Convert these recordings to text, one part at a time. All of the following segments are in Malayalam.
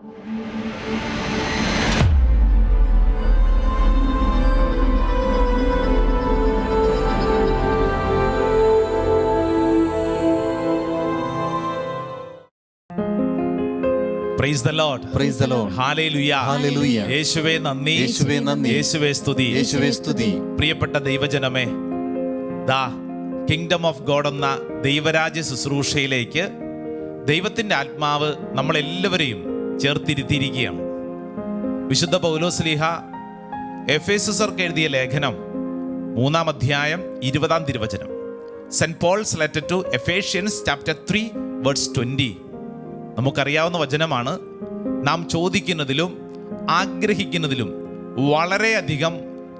Praise the Lord. Praise the Lord. Hallelujah. Hallelujah. യേശുവേ നന്ദി. യേശുവേ നന്ദി. യേശുവേ സ്തുതി. യേശുവേ സ്തുതി. പ്രിയപ്പെട്ട ദൈവജനമേ, ദാ കിങ്ഡം ഓഫ് ഗോഡ് എന്ന ദൈവരാജ്യ ശുശ്രൂഷയിലേക്ക് ദൈവത്തിൻ്റെ ആത്മാവ് നമ്മളെല്ലാവരെയും ചേർത്തിരുത്തിയിരിക്കുകയാണ്. വിശുദ്ധ പൗലോസ്ലീഹ എഫേസുസർക്ക് എഴുതിയ ലേഖനം 3-ാം അധ്യായം 20-ാം തിരുവചനം. Saint Paul's letter to Ephesians chapter 3 verse 20. നമുക്കറിയാവുന്ന വചനമാണ്. നാം ചോദിക്കുന്നതിലും ആഗ്രഹിക്കുന്നതിലും വളരെയധികം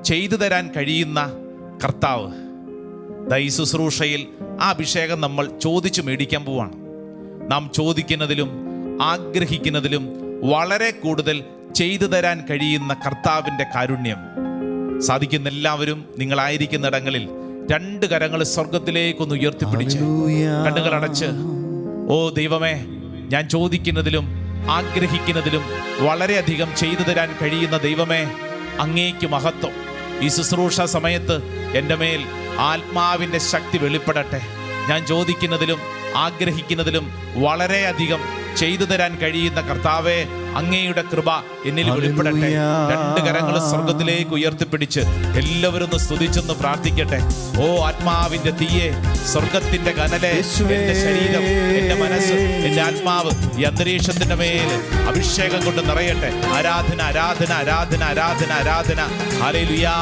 ചെയ്തു തരാൻ കഴിയുന്ന കർത്താവ്. ഈ ശുശ്രൂഷയിൽ ആ അഭിഷേകം നമ്മൾ ചോദിച്ചു മേടിക്കാൻ പോവാണ്. നാം ചോദിക്കുന്നതിലും ആഗ്രഹിക്കുന്നതിലും വളരെ കൂടുതൽ ചെയ്തു തരാൻ കഴിയുന്ന കർത്താവിൻ്റെ കാരുണ്യം. സാധിക്കുന്ന എല്ലാവരും നിങ്ങളായിരിക്കുന്ന ഇടങ്ങളിൽ 2 കരങ്ങൾ സ്വർഗത്തിലേക്കൊന്ന് ഉയർത്തിപ്പിടിച്ച് കണ്ണുകൾ അടച്ച്, ഓ ദൈവമേ, ഞാൻ ചോദിക്കുന്നതിലും ആഗ്രഹിക്കുന്നതിലും വളരെയധികം ചെയ്തു തരാൻ കഴിയുന്ന ദൈവമേ, അങ്ങേക്ക് മഹത്വം. ഈ ശുശ്രൂഷ സമയത്ത് എൻ്റെ മേൽ ആത്മാവിൻ്റെ ശക്തി വെളിപ്പെടട്ടെ. ഞാൻ ചോദിക്കുന്നതിലും ആഗ്രഹിക്കുന്നതിലും വളരെയധികം ചെയ്തു തരാൻ കഴിയുന്ന കർത്താവേ, അങ്ങയുടെ കൃപ എന്നിൽ വെളിപ്പെടട്ടെ. 2 കരങ്ങൾ സ്വർഗത്തിലേക്ക് ഉയർത്തിപ്പിടിച്ച് എല്ലാവരും ഒന്ന് സ്തുതിച്ചൊന്ന് പ്രാർത്ഥിക്കട്ടെ. ഓ ആത്മാവിന്റെ തീയെ, സ്വർഗത്തിന്റെ കനലെ, എന്റെ ശരീരം, എന്റെ മനസ്സ്, എന്റെ ആത്മാവ് ഈ അന്തരീക്ഷത്തിന്റെ മേൽ അഭിഷേകം കൊണ്ട് നിറയട്ടെ. ആരാധന, ആരാധന, ആരാധന, ആരാധന, ആരാധന. ഹല്ലേലൂയാ.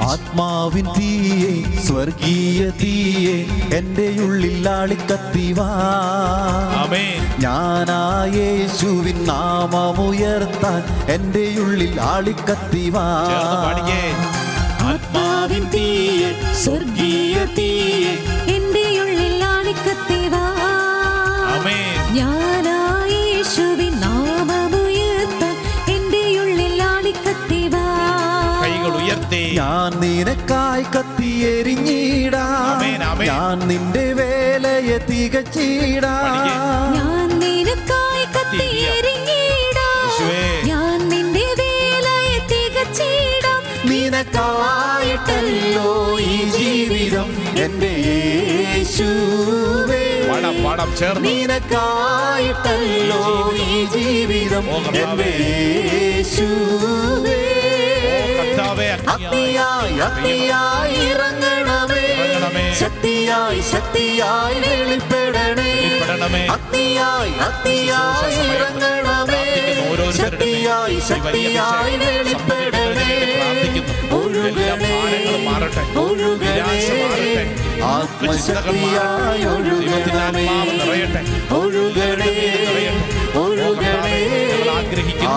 ആത്മാവിൻ തീയെ, സ്വർഗീയ തീയെ, എന്റെ ഉള്ളിൽ ആളിക്കത്തിവാ. ഞാനാ യേശുവിൻ നാമമുയർത്താൻ എന്റെ ഉള്ളിൽ ആളിക്കത്തിവാ. ആത്മാവിൻ തീയെ, സ്വർഗീയ തീയെ, എന്റെ ഉള്ളിൽ ആളിക്കത്തിവാ. ഞാനാ യേശുവിൻ നാമമുയർത്താൻ എന്റെ ഉള്ളിൽ ആളിക്കത്തിവാ. ഞാൻ നിനക്കായി കത്തിയെരിഞ്ഞിടാം, ഞാൻ നിന്റെ വേലയെ തികച്ചിടാം. ഞാൻ നിനക്കായി കത്തിയെരിഞ്ഞിടാം, ഞാൻ നിന്റെ വേലയെ തികച്ചിടാം. നിനക്കായിട്ടല്ലോ ഈ ജീവിതം എന്റെ യേശുവേ. നിനക്കായിട്ടല്ലോ ഈ ജീവിതം എന്റെ യേശുവേ. അഗ്നിയായി അഗ്നിയായി ഇറങ്ങണമേ, ശക്തിയായി ശക്തിയായി വെളിപ്പെടണേ. അഗ്നിയായി അഗ്നിയായി ഇറങ്ങണമേ, ശക്തിയായി ശക്തിയായി വെളിപ്പെടണേ. ഒഴുകണേ ഒഴുകണേ, ആത്മശക്തിയായി ഒഴുകണമേ. ഒഴുകണേ ഒഴുകണേ,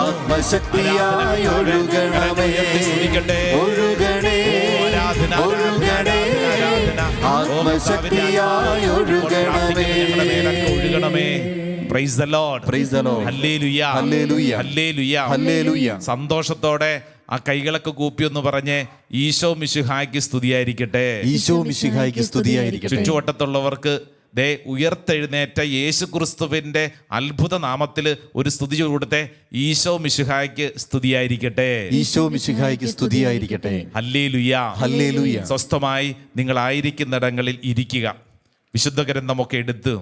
ആത്മശക്തിയായി ഒഴുകണമേ. ഒഴുകണേ ഒഴുകണേ, ആത്മശക്തിയായി ഒഴുകണമേ. Praise the Lord. Praise the Lord. Hallelujah. Hallelujah. Hallelujah. Hallelujah. സന്തോഷത്തോടെ ആ കൈകളൊക്കെ കൂപ്പി ഒന്ന് പറഞ്ഞ് ഈശോ മിശിഹായ്ക്ക് സ്തുതിയായിരിക്കട്ടെ. ഈശോ മിശിഹായ്ക്ക് സ്തുതിയായിരിക്കട്ടെ. ചുറ്റുവട്ടത്തുള്ളവർക്ക് ദേ ഉയർത്തെഴുന്നേറ്റ യേശു ക്രിസ്തുവിന്റെ അത്ഭുത നാമത്തിൽ ഒരു സ്തുതി കൊടുത്തെ. ഈശോ മിശിഹായ്ക്ക് സ്തുതിയായിരിക്കട്ടെ. ഈശോ മിശിഹായ്ക്ക് സ്തുതിയായിരിക്കട്ടെ. ഹല്ലേലൂയാ. ഹല്ലേലൂയ. സ്വസ്ഥമായി നിങ്ങളായിരിക്കുന്നിടങ്ങളിൽ ഇരിക്കുക. വിശുദ്ധ ഗ്രന്ഥമൊക്കെ എടുത്ത്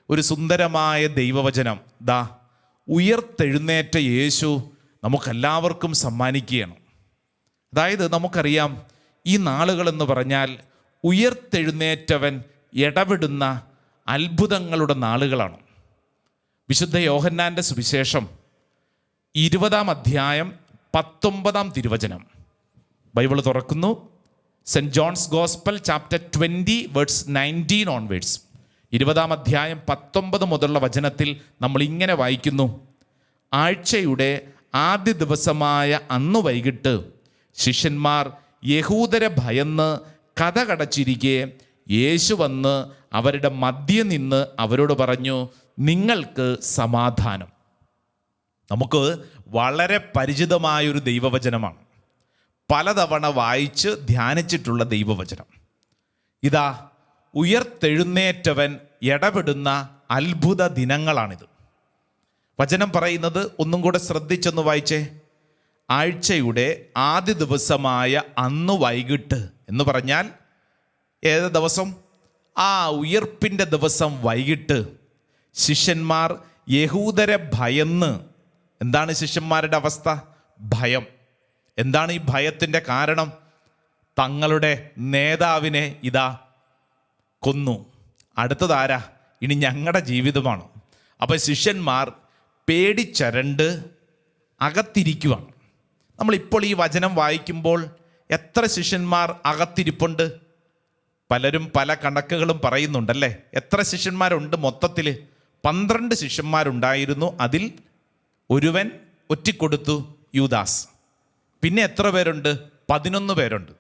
ഒരു സുന്ദരമായ ദൈവവചനം ദാ ഉയർത്തെഴുന്നേറ്റ യേശു നമുക്കെല്ലാവർക്കും സമ്മാനിക്കുകയാണ്. അതായത് നമുക്കറിയാം, ഈ നാളുകളെന്ന് പറഞ്ഞാൽ ഉയർത്തെഴുന്നേറ്റവൻ ഇടപെടുന്ന അത്ഭുതങ്ങളുടെ നാളുകളാണ്. വിശുദ്ധ യോഹന്നാൻ്റെ സുവിശേഷം 20-ാം അധ്യായം 19-ാം തിരുവചനം. ബൈബിൾ തുറക്കുന്നു. Saint John's gospel chapter 20 verse 19 onwards. 20-ാം അധ്യായം 19 മുതലുള്ള വചനത്തിൽ നമ്മൾ ഇങ്ങനെ വായിക്കുന്നു. ആഴ്ചയുടെ ആദ്യ ദിവസമായ അന്നു വൈകിട്ട് ശിഷ്യന്മാർ യഹൂദരെ ഭയന്ന് കതകടച്ചിരിക്കെ യേശു വന്ന് അവരുടെ മധ്യേ നിന്ന് അവരോട് പറഞ്ഞു, നിങ്ങൾക്ക് സമാധാനം. നമുക്ക് വളരെ പരിചിതമായൊരു ദൈവവചനമാണ്, പലതവണ വായിച്ച് ധ്യാനിച്ചിട്ടുള്ള ദൈവവചനം. ഇതാ ഉയർത്തെഴുന്നേറ്റവൻ ഇടപെടുന്ന അത്ഭുത ദിനങ്ങളാണിത്. വചനം പറയുന്നത് ഒന്നും കൂടെ ശ്രദ്ധിച്ചൊന്ന് വായിച്ചേ. ആഴ്ചയുടെ ആദ്യ ദിവസമായ അന്ന് വൈകിട്ട് എന്ന് പറഞ്ഞാൽ ഏത് ദിവസം? ആ ഉയിർപ്പിൻ്റെ ദിവസം വൈകിട്ട് ശിഷ്യന്മാർ യഹൂദരെ ഭയന്ന്. എന്താണ് ശിഷ്യന്മാരുടെ അവസ്ഥ? ഭയം. എന്താണ് ഈ ഭയത്തിൻ്റെ കാരണം? തങ്ങളുടെ നേതാവിനെ ഇതാ കൊന്നു. അടുത്തതാരാ? ഇനി ഞങ്ങളുടെ ജീവിതമാണ്. അപ്പോൾ ശിഷ്യന്മാർ പേടിച്ചരണ്ട് അകത്തിരിക്കുവാണ്. നമ്മളിപ്പോൾ ഈ വചനം വായിക്കുമ്പോൾ എത്ര ശിഷ്യന്മാർ അകത്തിരിപ്പുണ്ട്? പലരും പല കണക്കുകളും പറയുന്നുണ്ടല്ലേ. എത്ര ശിഷ്യന്മാരുണ്ട് മൊത്തത്തിൽ? 12 ശിഷ്യന്മാരുണ്ടായിരുന്നു. അതിൽ ഒരുവൻ ഒറ്റിക്കൊടുത്തു, യൂദാസ്. പിന്നെ എത്ര പേരുണ്ട്? 11 പേരുണ്ട്.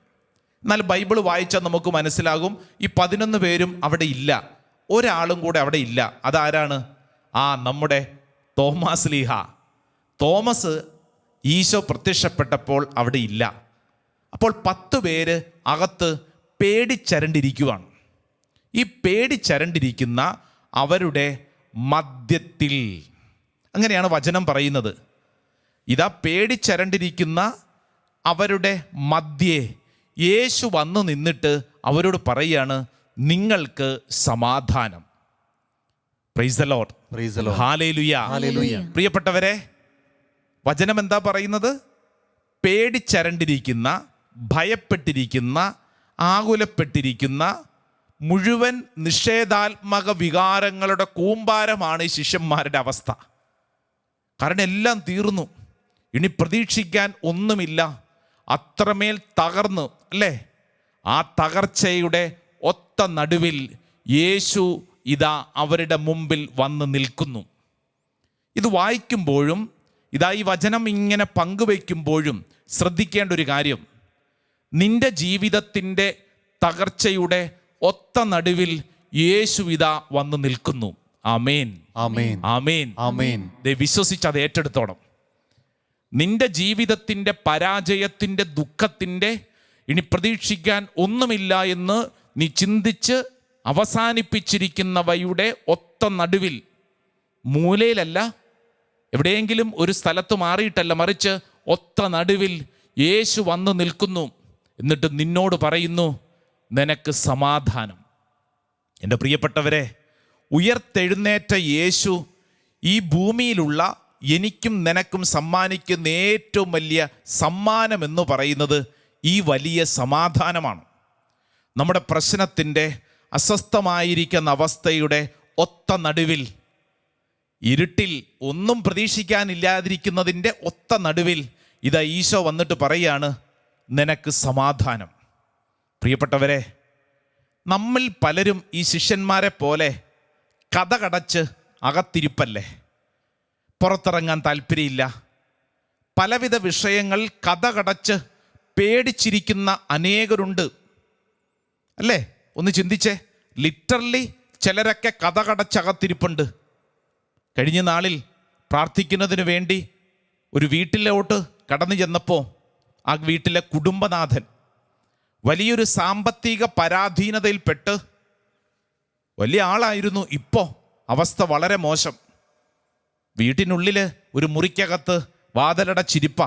എന്നാൽ ബൈബിൾ വായിച്ചാൽ നമുക്ക് മനസ്സിലാകും ഈ 11 പേരും അവിടെ ഇല്ല. ഒരാളും കൂടെ അവിടെ ഇല്ല. അതാരാണ്? നമ്മുടെ തോമാസ് ലീഹ. തോമസ് ഈശോ പ്രത്യക്ഷപ്പെട്ടപ്പോൾ അവിടെ ഇല്ല. അപ്പോൾ 10 പേര് അകത്ത് പേടിച്ചരണ്ടിരിക്കുവാണ്. ഈ പേടിച്ചരണ്ടിരിക്കുന്ന അവരുടെ മധ്യത്തിൽ, അങ്ങനെയാണ് വചനം പറയുന്നത്. ഇതാ പേടിച്ചരണ്ടിരിക്കുന്ന അവരുടെ മധ്യേ യേശു വന്നു നിന്നിട്ട് അവരോട് പറയാണ്, നിങ്ങൾക്ക് സമാധാനം. Praise the Lord. Praise the Lord. Hallelujah. Hallelujah. പ്രിയപ്പെട്ടവരെ, വചനം എന്താ പറയുന്നത്? പേടിച്ചരണ്ടിരിക്കുന്ന, ഭയപ്പെട്ടിരിക്കുന്ന, ആകുലപ്പെട്ടിരിക്കുന്ന മുഴുവൻ നിഷേധാത്മക വികാരങ്ങളുടെ കൂമ്പാരമാണ് ഈ ശിഷ്യന്മാരുടെ അവസ്ഥ. കാരണം എല്ലാം തീർന്നു, ഇനി പ്രതീക്ഷിക്കാൻ ഒന്നുമില്ല. അത്രമേൽ തകർന്നു അല്ലേ? ആ തകർച്ചയുടെ ഒത്ത നടുവിൽ യേശു ഇതാ അവരുടെ മുമ്പിൽ വന്ന് നിൽക്കുന്നു. ഇത് വായിക്കുമ്പോഴും ഇതാ ഈ വചനം ഇങ്ങനെ പങ്കുവയ്ക്കുമ്പോഴും ശ്രദ്ധിക്കേണ്ട ഒരു കാര്യം, നിന്റെ ജീവിതത്തിൻ്റെ തകർച്ചയുടെ ഒത്ത നടുവിൽ യേശു ഇതാ വന്ന് നിൽക്കുന്നു. ആമേൻ, ആമേൻ, ആമേൻ, ആമേൻ. വിശ്വസിച്ച് അത് ഏറ്റെടുത്തോണം. നിന്റെ ജീവിതത്തിൻ്റെ പരാജയത്തിൻ്റെ, ദുഃഖത്തിൻ്റെ, ഇനി പ്രതീക്ഷിക്കാൻ ഒന്നുമില്ല എന്ന് നീ ചിന്തിച്ച് അവസാനിപ്പിച്ചിരിക്കുന്നവയുടെ ഒത്ത നടുവിൽ, മൂലയിലല്ല, എവിടെയെങ്കിലും ഒരു സ്ഥലത്ത് മാറിയിട്ടല്ല, മറിച്ച് ഒത്ത നടുവിൽ യേശു വന്ന് നിൽക്കുന്നു. എന്നിട്ട് നിന്നോട് പറയുന്നു, നിനക്ക് സമാധാനം. എൻ്റെ പ്രിയപ്പെട്ടവരെ, ഉയർത്തെഴുന്നേറ്റ യേശു ഈ ഭൂമിയിലുള്ള എനിക്കും നിനക്കും സമ്മാനിക്കുന്ന ഏറ്റവും വലിയ സമ്മാനം എന്ന് പറയുന്നത് ഈ വലിയ സമാധാനമാണ്. നമ്മുടെ പ്രശ്നത്തിൻ്റെ, അസ്വസ്ഥമായിരിക്കുന്ന അവസ്ഥയുടെ ഒത്ത നടുവിൽ, ഇരുട്ടിൽ ഒന്നും പ്രതീക്ഷിക്കാനില്ലാതിരിക്കുന്നതിൻ്റെ ഒത്ത നടുവിൽ ഇതാ ഈശോ വന്നിട്ട് പറയാണ്, നിനക്ക് സമാധാനം. പ്രിയപ്പെട്ടവരെ, നമ്മിൽ പലരും ഈ ശിഷ്യന്മാരെ പോലെ കഥ കടച്ച് അകത്തിരിപ്പല്ലേ. പുറത്തിറങ്ങാൻ താല്പര്യമില്ല. പലവിധ വിഷയങ്ങൾ കഥ കടച്ച് പേടിച്ചിരിക്കുന്ന അനേകരുണ്ട് അല്ലേ? ഒന്ന് ചിന്തിച്ചേ. ലിറ്ററലി ചിലരൊക്കെ കഥ കടച്ചകത്തിരിപ്പുണ്ട്. കഴിഞ്ഞ നാളിൽ പ്രാർത്ഥിക്കുന്നതിന് വേണ്ടി ഒരു വീട്ടിലോട്ട് കടന്നു ചെന്നപ്പോൾ ആ വീട്ടിലെ കുടുംബനാഥൻ വലിയൊരു സാമ്പത്തിക പരാധീനതയിൽപ്പെട്ട് വലിയ ആളായിരുന്നു. ഇപ്പോൾ അവസ്ഥ വളരെ മോശം. വീട്ടിനുള്ളിൽ ഒരു മുറിക്കകത്ത് വാതിലടച്ചിരിപ്പ.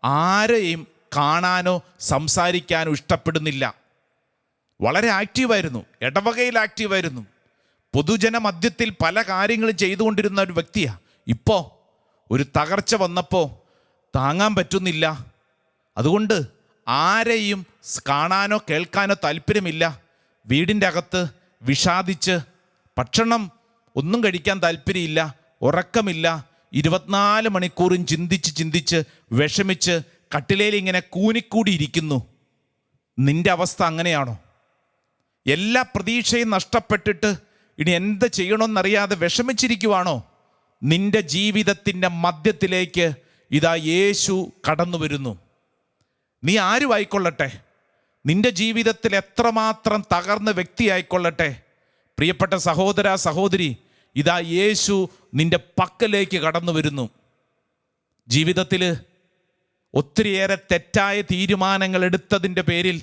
ആരെയും കാണാനോ സംസാരിക്കാനോ ഇഷ്ടപ്പെടുന്നില്ല. വളരെ ആക്റ്റീവായിരുന്നു, ഇടവകയിൽ ആക്റ്റീവായിരുന്നു, പൊതുജന മധ്യത്തിൽ പല കാര്യങ്ങളും ചെയ്തുകൊണ്ടിരുന്ന ഒരു വ്യക്തിയാണ്. ഇപ്പോൾ ഒരു തകർച്ച വന്നപ്പോൾ താങ്ങാൻ പറ്റുന്നില്ല. അതുകൊണ്ട് ആരെയും കാണാനോ കേൾക്കാനോ താല്പര്യമില്ല. വീടിൻ്റെ അകത്ത് വിഷാദിച്ച്, ഭക്ഷണം ഒന്നും കഴിക്കാൻ താല്പര്യമില്ല, ഉറക്കമില്ല, 24 മണിക്കൂറും ചിന്തിച്ച് വിഷമിച്ച് കട്ടിലേൽ ഇങ്ങനെ കൂനിക്കൂടിയിരിക്കുന്നു. നിന്റെ അവസ്ഥ അങ്ങനെയാണോ? എല്ലാ പ്രതീക്ഷയും നഷ്ടപ്പെട്ടിട്ട് ഇനി എന്ത് ചെയ്യണമെന്നറിയാതെ വിഷമിച്ചിരിക്കുവാണോ? നിന്റെ ജീവിതത്തിൻ്റെ മധ്യത്തിലേക്ക് ഇതാ യേശു കടന്നു വരുന്നു. നീ ആരും ആയിക്കൊള്ളട്ടെ, നിന്റെ ജീവിതത്തിൽ എത്രമാത്രം തകർന്ന വ്യക്തിയായിക്കൊള്ളട്ടെ, പ്രിയപ്പെട്ട സഹോദര സഹോദരി, ഇതാ യേശു നിന്റെ പക്കലേക്ക് കടന്നു വരുന്നു. ജീവിതത്തിൽ ഒത്തിരിയേറെ തെറ്റായ തീരുമാനങ്ങൾ എടുത്തതിൻ്റെ പേരിൽ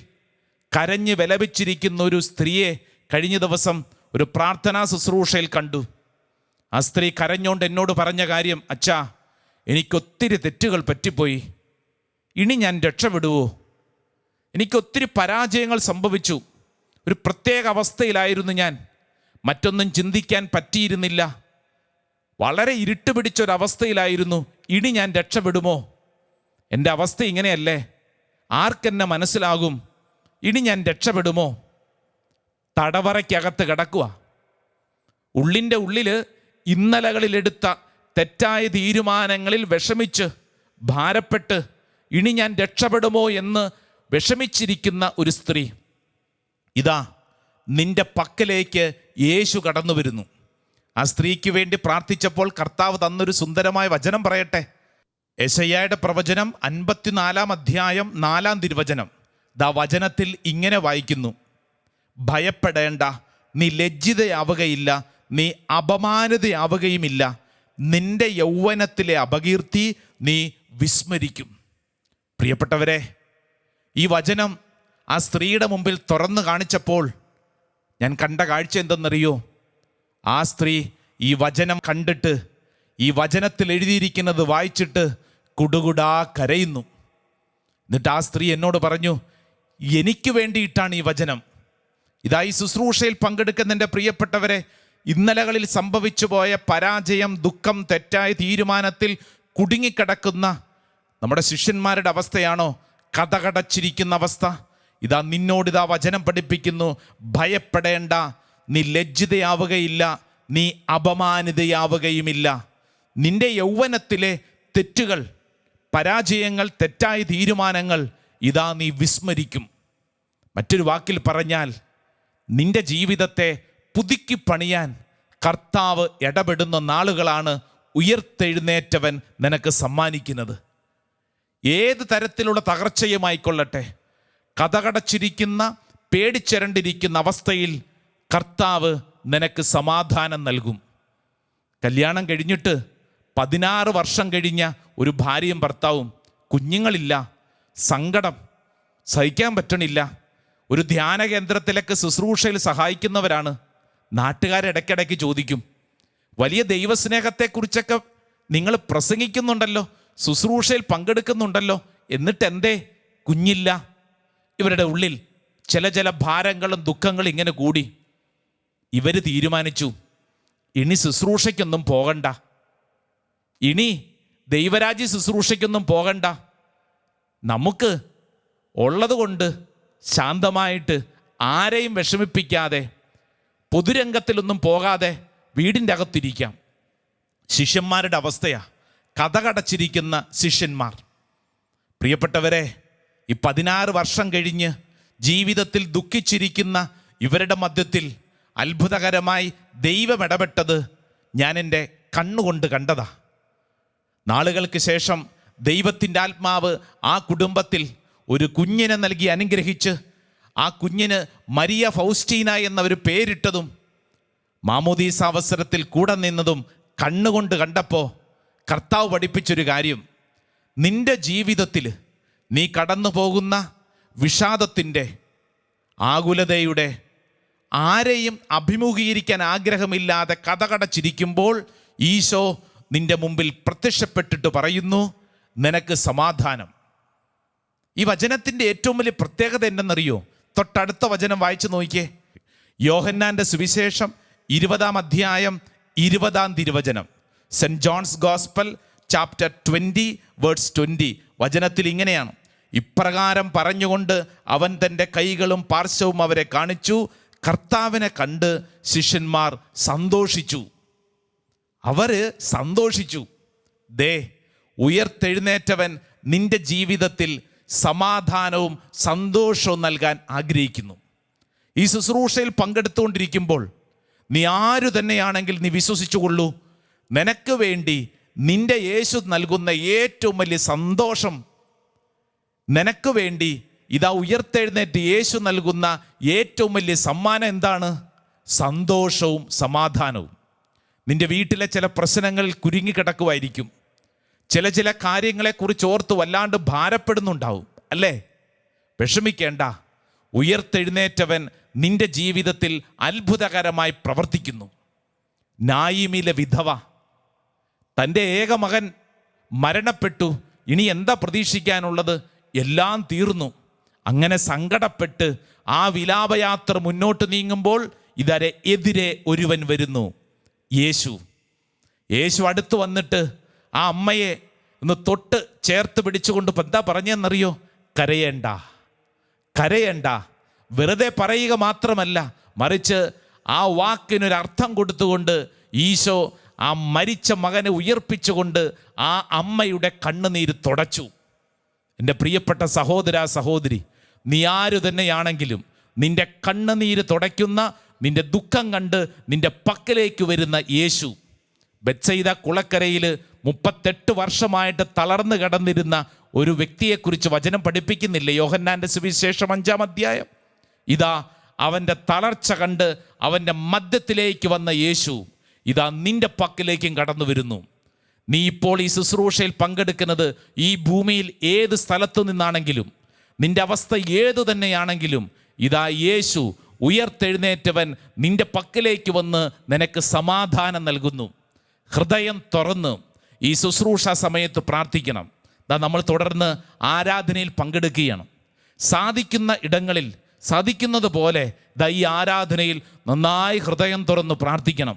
കരഞ്ഞ് വിലപിച്ചിരിക്കുന്ന ഒരു സ്ത്രീയെ കഴിഞ്ഞ ദിവസം ഒരു പ്രാർത്ഥനാ ശുശ്രൂഷയിൽ കണ്ടു. ആ സ്ത്രീ കരഞ്ഞോണ്ട് എന്നോട് പറഞ്ഞ കാര്യം, അച്ഛാ, എനിക്കൊത്തിരി തെറ്റുകൾ പറ്റിപ്പോയി, ഇനി ഞാൻ രക്ഷപ്പെടുവോ? എനിക്കൊത്തിരി പരാജയങ്ങൾ സംഭവിച്ചു. ഒരു പ്രത്യേക അവസ്ഥയിലായിരുന്നു ഞാൻ. മറ്റൊന്നും ചിന്തിക്കാൻ പറ്റിയിരുന്നില്ല. വളരെ ഇരുട്ട് പിടിച്ചൊരവസ്ഥയിലായിരുന്നു. ഇനി ഞാൻ രക്ഷപ്പെടുമോ? എൻ്റെ അവസ്ഥ ഇങ്ങനെയല്ലേ? ആർക്കെന്നെ മനസ്സിലാകും? ഇനി ഞാൻ രക്ഷപ്പെടുമോ? തടവറയ്ക്കകത്ത് കിടക്കുക. ഉള്ളിൻ്റെ ഉള്ളിൽ ഇന്നലകളിലെടുത്ത തെറ്റായ തീരുമാനങ്ങളിൽ വിഷമിച്ച് ഭാരപ്പെട്ട് ഇനി ഞാൻ രക്ഷപ്പെടുമോ എന്ന് വിഷമിച്ചിരിക്കുന്ന ഒരു സ്ത്രീ, ഇതാ നിന്റെ പക്കലേക്ക് യേശു കടന്നു വരുന്നു. ആ സ്ത്രീക്ക് വേണ്ടി പ്രാർത്ഥിച്ചപ്പോൾ കർത്താവ് തന്നൊരു സുന്ദരമായ വചനം പറയട്ടെ. യെശയ്യായുടെ പ്രവചനം 54 അധ്യായം 4 തിരുവചനം. ദാ വചനത്തിൽ ഇങ്ങനെ വായിക്കുന്നു: ഭയപ്പെടേണ്ട, നീ ലജ്ജിതയാവുകയില്ല, നീ അപമാനിതയാവുകയുമില്ല. നിന്റെ യൗവനത്തിലെ അപകീർത്തി നീ വിസ്മരിക്കും. പ്രിയപ്പെട്ടവരെ, ഈ വചനം ആ സ്ത്രീയുടെ മുമ്പിൽ തുറന്നു കാണിച്ചപ്പോൾ ഞാൻ കണ്ട കാഴ്ച എന്തെന്നറിയോ? ആ സ്ത്രീ ഈ വചനം കണ്ടിട്ട്, ഈ വചനത്തിൽ എഴുതിയിരിക്കുന്നത് വായിച്ചിട്ട് കുടുകുടാ കരയുന്നു. എന്നിട്ട് ആ സ്ത്രീ എന്നോട് പറഞ്ഞു, എനിക്ക് വേണ്ടിയിട്ടാണ് ഈ വചനം. ഇതാ ഈ ശുശ്രൂഷയിൽ പങ്കെടുക്കുന്ന എൻ്റെ പ്രിയപ്പെട്ടവരെ, ഇന്നലകളിൽ സംഭവിച്ചു പോയ പരാജയം, ദുഃഖം, തെറ്റായ തീരുമാനത്തിൽ കുടുങ്ങിക്കിടക്കുന്ന നമ്മുടെ ശിഷ്യന്മാരുടെ അവസ്ഥയാണോ? കഥകടച്ചിരിക്കുന്ന അവസ്ഥ. ഇതാ നിന്നോടിതാ വചനം പഠിപ്പിക്കുന്നു, ഭയപ്പെടേണ്ട, നീ ലജ്ജിതയാവുകയില്ല, നീ അപമാനിതയാവുകയുമില്ല. നിന്റെ യൗവനത്തിലെ തെറ്റുകൾ, പരാജയങ്ങൾ, തെറ്റായ തീരുമാനങ്ങൾ ഇതാ നീ വിസ്മരിക്കും. മറ്റൊരു വാക്കിൽ പറഞ്ഞാൽ, നിന്റെ ജീവിതത്തെ പുതുക്കി പണിയാൻ കർത്താവ് ഇടപെടുന്ന നാളുകളാണ് ഉയർത്തെഴുന്നേറ്റവൻ നിനക്ക് സമ്മാനിക്കുന്നത്. ഏത് തരത്തിലുള്ള തകർച്ചയുമായിക്കൊള്ളട്ടെ, കഥകടച്ചിരിക്കുന്ന, പേടിച്ചിരണ്ടിരിക്കുന്ന അവസ്ഥയിൽ കർത്താവ് നിനക്ക് സമാധാനം നൽകും. കല്യാണം കഴിഞ്ഞിട്ട് 16 വർഷം കഴിഞ്ഞ ഒരു ഭാര്യയും ഭർത്താവും, കുഞ്ഞുങ്ങളില്ല, സങ്കടം സഹിക്കാൻ പറ്റണില്ല. ഒരു ധ്യാന കേന്ദ്രത്തിലേക്ക് ശുശ്രൂഷയിൽ സഹായിക്കുന്നവരാണ്. നാട്ടുകാരിടയ്ക്കിടയ്ക്ക് ചോദിക്കും, വലിയ ദൈവസ്നേഹത്തെക്കുറിച്ചൊക്കെ നിങ്ങൾ പ്രസംഗിക്കുന്നുണ്ടല്ലോ, ശുശ്രൂഷയിൽ പങ്കെടുക്കുന്നുണ്ടല്ലോ, എന്നിട്ട് എന്തേ കുഞ്ഞില്ല? ഇവരുടെ ഉള്ളിൽ ചില ഭാരങ്ങളും ദുഃഖങ്ങളും ഇങ്ങനെ കൂടി. ഇവർ തീരുമാനിച്ചു, ഇനി ശുശ്രൂഷയ്ക്കൊന്നും പോകണ്ട, ഇനി ദൈവരാജ്യ ശുശ്രൂഷയ്ക്കൊന്നും പോകണ്ട, നമുക്ക് ഉള്ളത് കൊണ്ട് ശാന്തമായിട്ട് ആരെയും വിഷമിപ്പിക്കാതെ പൊതുരംഗത്തിലൊന്നും പോകാതെ വീടിൻ്റെ അകത്തിരിക്കാം. ശിഷ്യന്മാരുടെ അവസ്ഥയാ, കഥകടച്ചിരിക്കുന്ന ശിഷ്യന്മാർ. പ്രിയപ്പെട്ടവരെ, ഈ 16 വർഷം കഴിഞ്ഞ് ജീവിതത്തിൽ ദുഃഖിച്ചിരിക്കുന്ന ഇവരുടെ മധ്യത്തിൽ അത്ഭുതകരമായി ദൈവം ഇടപെട്ടത് ഞാൻ എൻ്റെ കണ്ണുകൊണ്ട് കണ്ടതാ. നാളുകൾക്ക് ശേഷം ദൈവത്തിൻ്റെ ആത്മാവ് ആ കുടുംബത്തിൽ ഒരു കുഞ്ഞിനെ നൽകി അനുഗ്രഹിച്ച് ആ കുഞ്ഞിന് മരിയ ഫൗസ്റ്റീന എന്നൊരു പേരിട്ടതും മാമോദീസ അവസരത്തിൽ കൂടെ നിന്നതും കണ്ണുകൊണ്ട് കണ്ടപ്പോൾ കർത്താവ് പഠിപ്പിച്ചൊരു കാര്യം, നിന്റെ ജീവിതത്തിൽ നീ കടന്നു പോകുന്ന വിഷാദത്തിൻ്റെ, ആകുലതയുടെ, ആരെയും അഭിമുഖീകരിക്കാൻ ആഗ്രഹമില്ലാതെ കഥകടച്ചിരിക്കുമ്പോൾ ഈശോ നിന്റെ മുമ്പിൽ പ്രത്യക്ഷപ്പെട്ടിട്ട് പറയുന്നു, നിനക്ക് സമാധാനം. ഈ വചനത്തിൻ്റെ ഏറ്റവും വലിയ പ്രത്യേകത എന്തെന്നറിയോ? തൊട്ടടുത്ത വചനം വായിച്ചു നോക്കിയേ. യോഹന്നാൻ്റെ സുവിശേഷം 20 അധ്യായം 20 തിരുവചനം. Saint John's gospel chapter 20 verse 20. വചനത്തിൽ ഇങ്ങനെയാണ്: ഇപ്രകാരം പറഞ്ഞുകൊണ്ട് അവൻ തൻ്റെ കൈകളും പാർശ്വവും അവരെ കാണിച്ചു. കർത്താവിനെ കണ്ട് ശിഷ്യന്മാർ സന്തോഷിച്ചു. അവര് സന്തോഷിച്ചു. ദേ, ഉയർത്തെഴുന്നേറ്റവൻ നിന്റെ ജീവിതത്തിൽ സമാധാനവും സന്തോഷവും നൽകാൻ ആഗ്രഹിക്കുന്നു. ഈ ശുശ്രൂഷയിൽ പങ്കെടുത്തുകൊണ്ടിരിക്കുമ്പോൾ നീ ആരു തന്നെയാണെങ്കിൽ നീ വിശ്വസിച്ചുകൊള്ളൂ, നിനക്ക് വേണ്ടി നിന്റെ യേശു നൽകുന്ന ഏറ്റവും വലിയ സന്തോഷം, നിനക്ക് വേണ്ടി ഇതാ ഉയർത്തെഴുന്നേറ്റ് യേശു നൽകുന്ന ഏറ്റവും വലിയ സമ്മാനം എന്താണ്? സന്തോഷവും സമാധാനവും. നിന്റെ വീട്ടിലെ ചില പ്രശ്നങ്ങളിൽ കുരുങ്ങിക്കിടക്കുമായിരിക്കും. ചില കാര്യങ്ങളെക്കുറിച്ച് ഓർത്ത് വല്ലാണ്ട് ഭാരപ്പെടുന്നുണ്ടാവും, അല്ലേ? വിഷമിക്കേണ്ട, ഉയർത്തെഴുന്നേറ്റവൻ നിന്റെ ജീവിതത്തിൽ അത്ഭുതകരമായി പ്രവർത്തിക്കുന്നു. നായിമിലെ വിധവ, തൻ്റെ ഏക മകൻ മരണപ്പെട്ടു, ഇനി എന്താ പ്രതീക്ഷിക്കാനുള്ളത്? എല്ലാം തീർന്നു. അങ്ങനെ സങ്കടപ്പെട്ട് ആ വിലാപയാത്ര മുന്നോട്ട് നീങ്ങുമ്പോൾ ഇതരെ എതിരെ ഒരുവൻ വരുന്നു, യേശു. യേശു അടുത്ത് വന്നിട്ട് ആ അമ്മയെ ഒന്ന് തൊട്ട് ചേർത്ത് പിടിച്ചുകൊണ്ട് എന്താ പറഞ്ഞെന്നറിയോ? കരയേണ്ട, കരയേണ്ട. വെറുതെ പറയുക മാത്രമല്ല, മറിച്ച് ആ വാക്കിനൊരർത്ഥം കൊടുത്തുകൊണ്ട് ഈശോ ആ മരിച്ച മകനെ ഉയർപ്പിച്ചുകൊണ്ട് ആ അമ്മയുടെ കണ്ണുനീര് തുടച്ചു. എൻ്റെ പ്രിയപ്പെട്ട സഹോദര സഹോദരി, നീ ആരു തന്നെയാണെങ്കിലും നിന്റെ കണ്ണുനീര് തുടയ്ക്കുന്ന, നിന്റെ ദുഃഖം കണ്ട് നിന്റെ പക്കലേക്ക് വരുന്ന യേശു. ബെത്സയിദ കുളക്കരയിൽ 38 വർഷമായിട്ട് തളർന്നു കിടന്നിരുന്ന ഒരു വ്യക്തിയെക്കുറിച്ച് വചനം പഠിപ്പിക്കുന്നില്ലേ? യോഹന്നാൻ്റെ സുവിശേഷം 5-ാം അധ്യായം. ഇതാ അവൻ്റെ തളർച്ച കണ്ട് അവൻ്റെ മധ്യത്തിലേക്ക് വന്ന യേശു ഇതാ നിന്റെ പക്കലേക്കും കടന്നു വരുന്നു. നീ ഇപ്പോൾ ഈ ശുശ്രൂഷയിൽ പങ്കെടുക്കുന്നത് ഈ ഭൂമിയിൽ ഏത് സ്ഥലത്തു നിന്നാണെങ്കിലും, നിന്റെ അവസ്ഥ ഏതു തന്നെയാണെങ്കിലും, ഇതാ യേശു ഉയർത്തെഴുന്നേറ്റവൻ നിന്റെ പക്കലേക്ക് വന്ന് നിനക്ക് സമാധാനം നൽകുന്നു. ഹൃദയം തുറന്ന് ഈ ശുശ്രൂഷ സമയത്ത് പ്രാർത്ഥിക്കണം. നമ്മൾ തുടർന്ന് ആരാധനയിൽ പങ്കെടുക്കുകയാണ്. സാധിക്കുന്ന ഇടങ്ങളിൽ സാധിക്കുന്നത് പോലെ ഈ ആരാധനയിൽ നന്നായി ഹൃദയം തുറന്ന് പ്രാർത്ഥിക്കണം.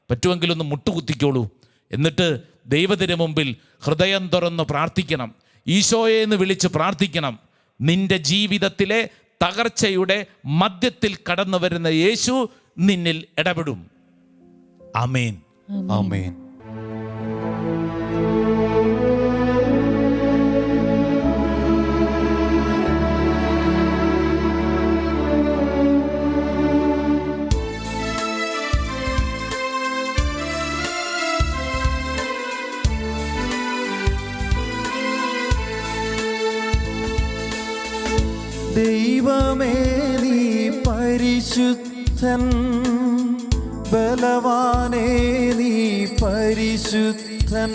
പറ്റുമെങ്കിലൊന്ന് മുട്ടുകുത്തിക്കോളൂ. എന്നിട്ട് ദൈവത്തിന് മുമ്പിൽ ഹൃദയം തുറന്ന് പ്രാർത്ഥിക്കണം. ഈശോയെ എന്ന് വിളിച്ച് പ്രാർത്ഥിക്കണം. നിന്റെ ജീവിതത്തിലെ തകർച്ചയുടെ മധ്യത്തിൽ കടന്നു വരുന്ന യേശു നിന്നിൽ ഇടപെടും. ആമേൻ, ആമേൻ. ദൈവമേ നീ പരിശുദ്ധൻ, ബലവാനേ നീ പരിശുദ്ധൻ.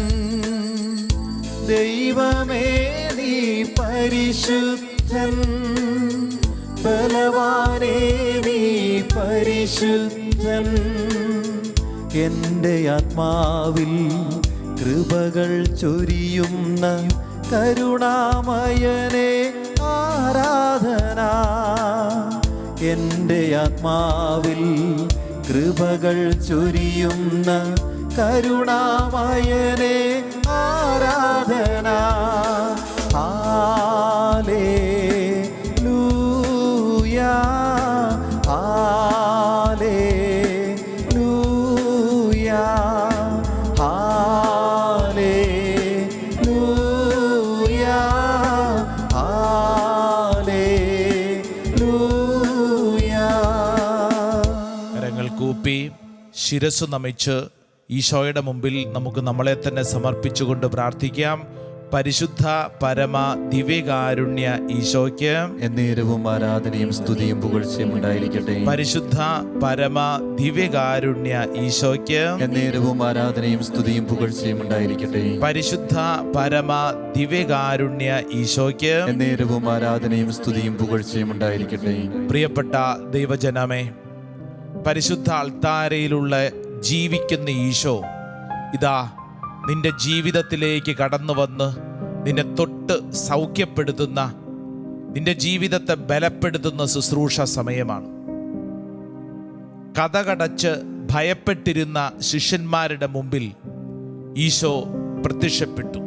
ദൈവമേ നീ പരിശുദ്ധൻ, ബലവാനേ നീ പരിശുദ്ധൻ. എൻ്റെ ആത്മാവിൽ കൃപകൾ ചൊരിയുന്ന കരുണാമയനെ ആരാധന. എൻ്റെ ആത്മാവിൽ കൃപകൾ ചൊരിയുന്ന കരുണാമയനെ ആരാധന. ഹല്ലേലൂയാ, ഹല്ലേലൂയാ, ഹല്ലേലൂയാ, ഹല്ലേലൂയാ. കരങ്ങൾ കൂപ്പി ശിരസ്സു നമിച്ച് ഈശോയുടെ മുമ്പിൽ നമുക്ക് നമ്മളെ തന്നെ സമർപ്പിച്ചുകൊണ്ട് പ്രാർത്ഥിക്കാം. പരിശുദ്ധ പരമ ദിവ്യകാരുണ്യ ഈശോയ്ക്ക് എന്നേരവും ആരാധനയും സ്തുതിയും പുകഴ്ചയും ഉണ്ടായിരിക്കട്ടെ. പരിശുദ്ധ പരമ ദിവ്യകാരുണ്യ ഈശോയ്ക്ക് എന്നേരവും ആരാധനയും സ്തുതിയും പുകഴ്ചയും ഉണ്ടായിരിക്കട്ടെ. പരിശുദ്ധ പരമ ദിവ്യകാരുണ്യ ഈശോയ്ക്ക് എന്നേരവും ആരാധനയും സ്തുതിയും പുകഴ്ചയും ഉണ്ടായിരിക്കട്ടെ. പ്രിയപ്പെട്ട ദൈവജനമേ, പരിശുദ്ധ അൾത്താരയിലുള്ള ജീവിക്കുന്ന ഈശോ ഇതാ നിന്റെ ജീവിതത്തിലേക്ക് കടന്നു വന്ന് നിന്നെ തൊട്ട് സൗഖ്യപ്പെടുത്തുന്ന, നിന്റെ ജീവിതത്തെ ബലപ്പെടുത്തുന്ന ശുശ്രൂഷ സമയമാണ്. കതകടച്ച് ഭയപ്പെട്ടിരുന്ന ശിഷ്യന്മാരുടെ മുമ്പിൽ ഈശോ പ്രത്യക്ഷപ്പെട്ടു.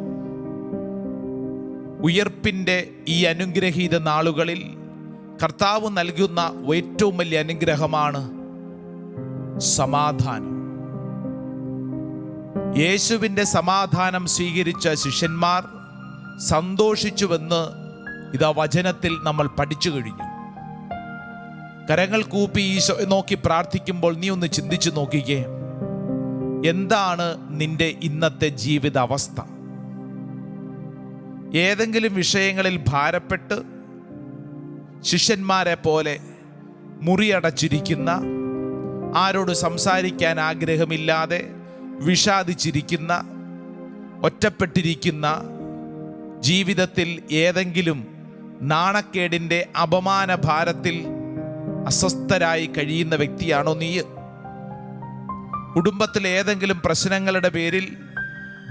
ഉയർപ്പിൻ്റെ ഈ അനുഗ്രഹീത നാളുകളിൽ കർത്താവ് നൽകുന്ന ഏറ്റവും വലിയ അനുഗ്രഹമാണ് സമാധാനം. യേശുവിൻ്റെ സമാധാനം സ്വീകരിച്ച ശിഷ്യന്മാർ സന്തോഷിച്ചുവെന്ന് ഇതാ വചനത്തിൽ നമ്മൾ പഠിച്ചു കഴിഞ്ഞു. കരങ്ങൾ കൂപ്പി ഈശോ നോക്കി പ്രാർത്ഥിക്കുമ്പോൾ നീ ഒന്ന് ചിന്തിച്ചു നോക്കിക്കേ, എന്താണ് നിന്റെ ഇന്നത്തെ ജീവിത അവസ്ഥ? ഏതെങ്കിലും വിഷയങ്ങളിൽ ഭാരപ്പെട്ട് ശിഷ്യന്മാരെ പോലെ മുറിയടച്ചിരിക്കുന്ന, ആരോട് സംസാരിക്കാൻ ആഗ്രഹമില്ലാതെ വിഷാദിച്ചിരിക്കുന്ന, ഒറ്റപ്പെട്ടിരിക്കുന്ന, ജീവിതത്തിൽ ഏതെങ്കിലും നാണക്കേടിൻ്റെ അപമാന ഭാരത്തിൽ അസ്വസ്ഥരായി കഴിയുന്ന വ്യക്തിയാണോ നീ? കുടുംബത്തിലെ ഏതെങ്കിലും പ്രശ്നങ്ങളുടെ പേരിൽ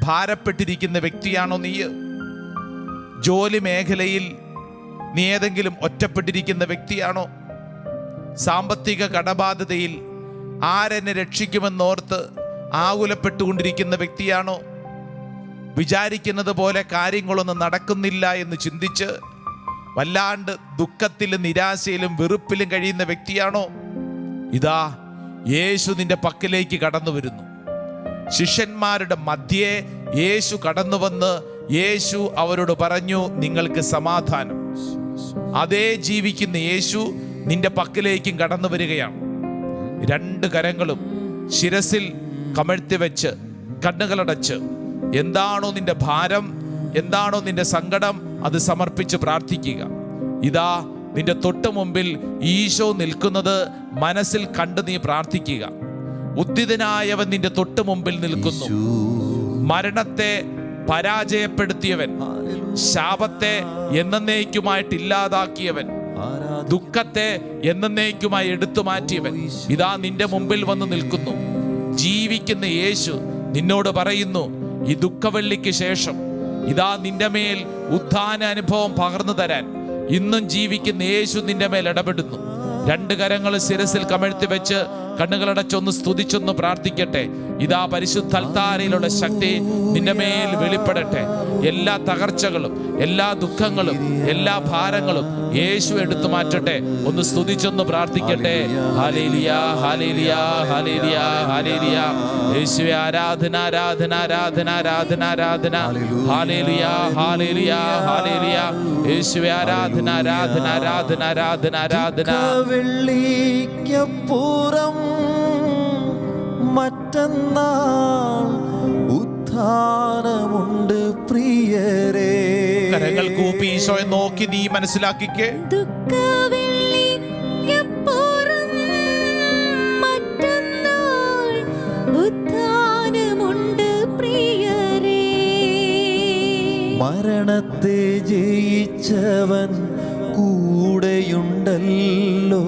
ഭാരപ്പെട്ടിരിക്കുന്ന വ്യക്തിയാണോ നീ? ജോലി മേഖലയിൽ നീ ഏതെങ്കിലും ഒറ്റപ്പെട്ടിരിക്കുന്ന വ്യക്തിയാണോ? സാമ്പത്തിക കടബാധ്യതയിൽ ആരെന്നെ രക്ഷിക്കുമെന്നോർത്ത് ആകുലപ്പെട്ടുകൊണ്ടിരിക്കുന്ന വ്യക്തിയാണോ? വിചാരിക്കുന്നത് പോലെ കാര്യങ്ങളൊന്നും നടക്കുന്നില്ല എന്ന് ചിന്തിച്ച് വല്ലാണ്ട് ദുഃഖത്തിലും നിരാശയിലും വെറുപ്പിലും കഴിയുന്ന വ്യക്തിയാണോ? ഇതാ യേശു നിന്റെ പക്കലേക്ക് കടന്നു വരുന്നു. ശിഷ്യന്മാരുടെ മധ്യേ യേശു കടന്നു വന്ന് യേശു അവരോട് പറഞ്ഞു, നിങ്ങൾക്ക് സമാധാനം. അതേ ജീവിക്കുന്ന യേശു നിന്റെ പക്കലേക്കും കടന്നു വരികയാണ്. രണ്ട് കരങ്ങളും ശിരസിൽ കമഴ്ത്തി വെച്ച് കണ്ണുകളടച്ച് എന്താണോ നിന്റെ ഭാരം, എന്താണോ നിന്റെ സങ്കടം, അത് സമർപ്പിച്ച് പ്രാർത്ഥിക്കുക. ഇതാ നിന്റെ തൊട്ട് മുമ്പിൽ ഈശോ നിൽക്കുന്നത് മനസ്സിൽ കണ്ട് നീ പ്രാർത്ഥിക്കുക. ഉദ്ധിതനായവൻ നിന്റെ തൊട്ട് മുമ്പിൽ നിൽക്കുന്നു. മരണത്തെ പരാജയപ്പെടുത്തിയവൻ, ശാപത്തെ എന്നേക്കുമായിട്ട് ഇല്ലാതാക്കിയവൻ, ദുഃഖത്തെ എന്നേക്കുമായി എടുത്തു മാറ്റിയവൻ ഇതാ നിന്റെ മുമ്പിൽ വന്ന് നിൽക്കുന്നു. ജീവിക്കുന്ന യേശു നിന്നോട് പറയുന്നു, ഈ ദുഃഖവെള്ളിക്ക് ശേഷം ഇതാ നിന്റെ മേൽ ഉത്ഥാന അനുഭവം പകർന്നു തരാൻ ഇന്നും ജീവിക്കുന്ന യേശു നിന്റെ മേൽ ഇടപെടുന്നു. രണ്ട് കരങ്ങൾ ശിരസിൽ കമഴ്ത്തി വെച്ച് കണ്ണുകളടച്ചൊന്ന് സ്തുതിച്ചൊന്ന് പ്രാർത്ഥിക്കട്ടെ. ഇതാ പരിശുദ്ധ അൽത്താരയിലുള്ള ശക്തി നിന്റെ മേൽ വെളിപ്പെടട്ടെ. എല്ലാ തകർച്ചകളും, എല്ലാ ദുഃഖങ്ങളും, എല്ലാ ഭാരങ്ങളും യേശു എടുത്തു മാറ്റട്ടെ. ഒന്ന് സ്തുതിച്ചൊന്ന് പ്രാർത്ഥിക്കട്ടെ. Hallelujah, hallelujah, hallelujah, hallelujah. യേശുവേ ആരാധന, ആരാധന, ആരാധന, ആരാധന, ആരാധന. Hallelujah, hallelujah, hallelujah. യേശുവേ ആരാധന, ആരാധന, ആരാധന, ആരാധന, ആരാധന. വെള്ളിക്കപ്പുറം മറ്റന്നാൾ ഉത്ഥാനമുണ്ട് പ്രിയരേ. കരങ്ങൾ കൂപ്പി ഈശോയെ നോക്കി നീ മനസ്സിലാക്കിക്കേ. ദുഃഖവെള്ളിക്കപ്പുറം മറ്റന്നാൾ ഉത്ഥാനമുണ്ട് പ്രിയരേ. മരണത്തെ ജയിച്ചവൻ കൂടെയുണ്ടല്ലോ,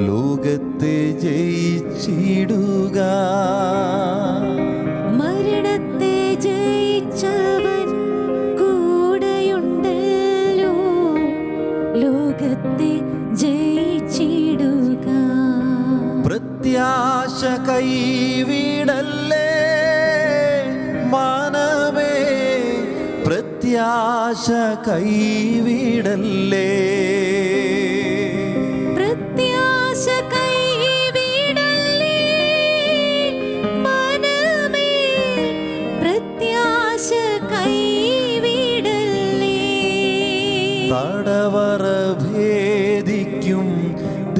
ലോകത്തെ ജയിച്ചിടുക. മരണത്തെ ജയിച്ചവൻ കൂടെയുണ്ടല്ലോ, ലോകത്തെ ജയിച്ചിടുക. പ്രത്യാശ കൈവിടല്ലേ മനമേ, പ്രത്യാശ കൈവിടല്ലേ. പ്രത്യാശ കൈവിടല്ലേ മനമേ, പ്രത്യാശ കൈവിടല്ലേ. തടവറ ഭേദിക്കും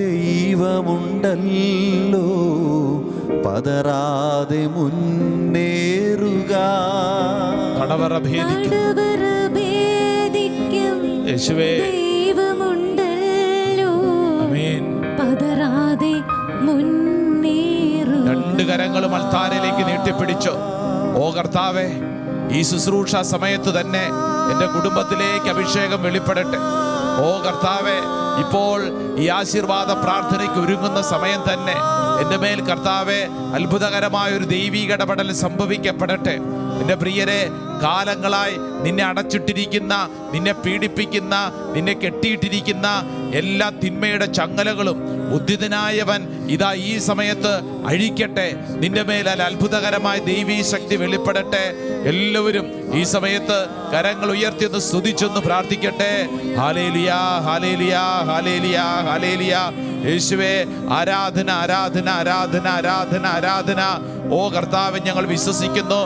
ദൈവമുണ്ടല്ലോ, പതറാതെ മുന്നേറുക. തടവറ ഭേദിക്കും യേശുവേ ദൈവമുണ്ടല്ലോ, പതറാതെ മുന്നേറുക. രണ്ട് കരങ്ങളും അൽത്താരയിലേക്ക് നീട്ടിപ്പിടിച്ചോ. ഓ കർത്താവേ, ഈ ശുശ്രൂഷ സമയത്ത് തന്നെ എൻ്റെ കുടുംബത്തിലേക്ക് അഭിഷേകം വെളിപ്പെടട്ടെ. ഓ കർത്താവേ, ഇപ്പോൾ ഈ ആശീർവാദ പ്രാർത്ഥനയ്ക്ക് ഒരുങ്ങുന്ന സമയം തന്നെ എൻ്റെ മേൽ കർത്താവേ അത്ഭുതകരമായ ഒരു ദൈവീക ഇടപെടൽ സംഭവിക്കപ്പെടട്ടെ. എൻ്റെ പ്രിയരെ, കാലങ്ങളായി നിന്നെ അടച്ചിട്ടിരിക്കുന്ന, നിന്നെ പീഡിപ്പിക്കുന്ന, നിന്നെ കെട്ടിയിട്ടിരിക്കുന്ന എല്ലാ തിന്മയുടെ ചങ്ങലകളും ഉദ്ധിതനായവൻ ഇതാ ഈ സമയത്ത് അഴിക്കട്ടെ. നിന്റെ മേൽ അത്ഭുതകരമായ ദൈവീ ശക്തി വെളിപ്പെടട്ടെ. എല്ലാവരും ഈ സമയത്ത് കരങ്ങൾ ഉയർത്തിയൊന്ന് സ്തുതിച്ചൊന്ന് പ്രാർത്ഥിക്കട്ടെ. Hallelujah, hallelujah, hallelujah, hallelujah. യേശുവേ ആരാധന, ആരാധന, ആരാധന, ആരാധന, ആരാധന. ഓ കർത്താവേ, ഞങ്ങൾ വിശ്വസിക്കുന്നു,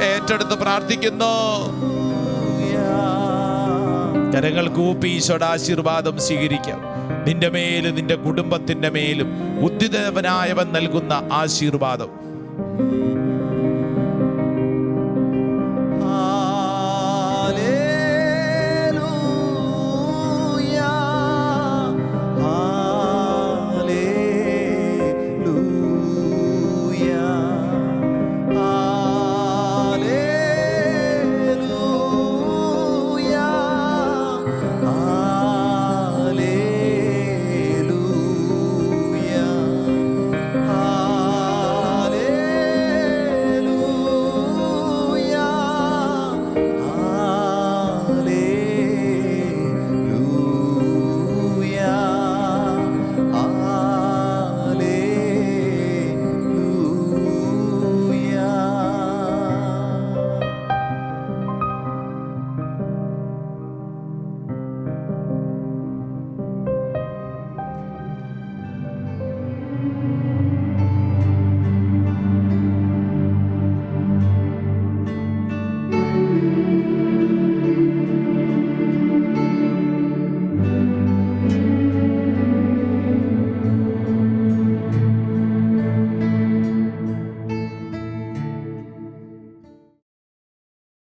ഏറ്റെടുത്ത് പ്രാർത്ഥിക്കുന്നു. കരങ്ങൾ കൂപ്പി ഈശോയുടെ ആശീർവാദം സ്വീകരിക്കാം. നിന്റെ മേലും നിന്റെ കുടുംബത്തിന്റെ മേലും ഉദ്ധിതനായവൻ നൽകുന്ന ആശീർവാദം.